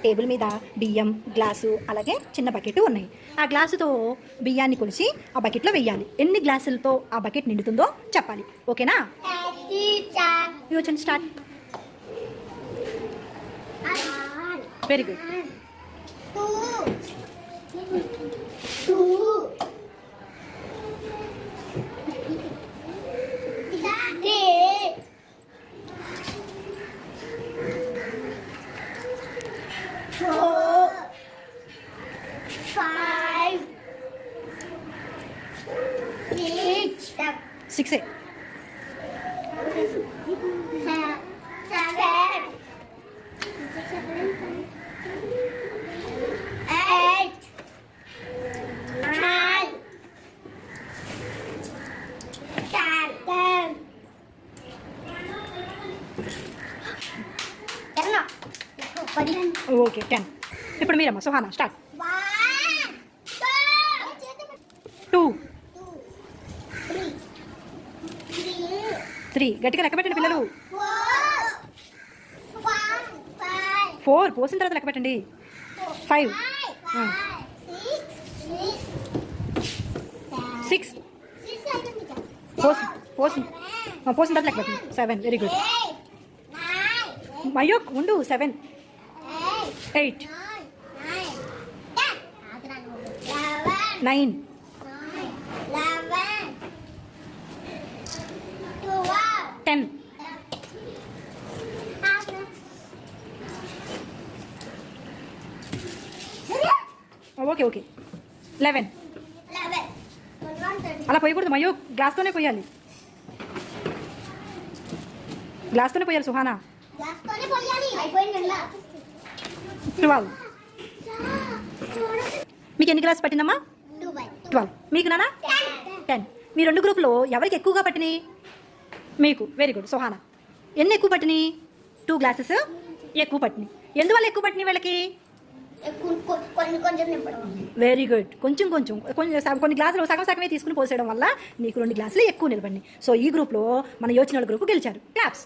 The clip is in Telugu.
టేబుల్ మీద బియ్యం గ్లాసు అలాగే చిన్న బకెట్ ఉన్నాయి. ఆ గ్లాసుతో బియ్యాన్ని కొలిచి ఆ బకెట్లో వెయ్యాలి. ఎన్ని గ్లాసులతో ఆ బకెట్ నిండుతుందో చెప్పాలి. ఓకేనా? యోచన స్టార్ట్. Very good. 6 8 ఓకే 10. ఇప్పుడు మీరమ్మా సుహానా స్టార్ట్. 2 3 గట్టిగా లెక్క పెట్టండి పిల్లలు. 4 పోసిన తర్వాత లెక్క పెట్టండి. 5 6 పోసిన తర్వాత లెక్క పెట్టండి. 7 వెరీ గుడ్. మయూక్ ఉండు. 7 8 9 10 ఓకే ఓకే 11. అలా పోయకూడదు మయూక్, గ్లాస్తోనే పోయాలి. గ్లాస్తోనే పోయాలి సుహానా. 12. మీకు ఎన్ని గ్లాస్ పట్టిందమ్మా? 12. మీకు నానా? 10. మీ రెండు గ్రూపులో ఎవరికి ఎక్కువగా పట్టినాయి? మీకు. Very good. సుహానా ఎన్ని ఎక్కువ పట్టినాయి? 2 గ్లాసెస్ ఎక్కువ పట్టినాయి. ఎందువల్ల ఎక్కువ పట్టినాయి వీళ్ళకి? Very good. కొంచెం కొంచెం కొన్ని గ్లాసులు సగమే తీసుకుని పోసేయడం వల్ల నీకు 2 గ్లాసులు ఎక్కువ నిలబడినాయి. సో ఈ గ్రూప్లో మన యోచనల గ్రూప్ గెలిచారు. క్లాప్స్.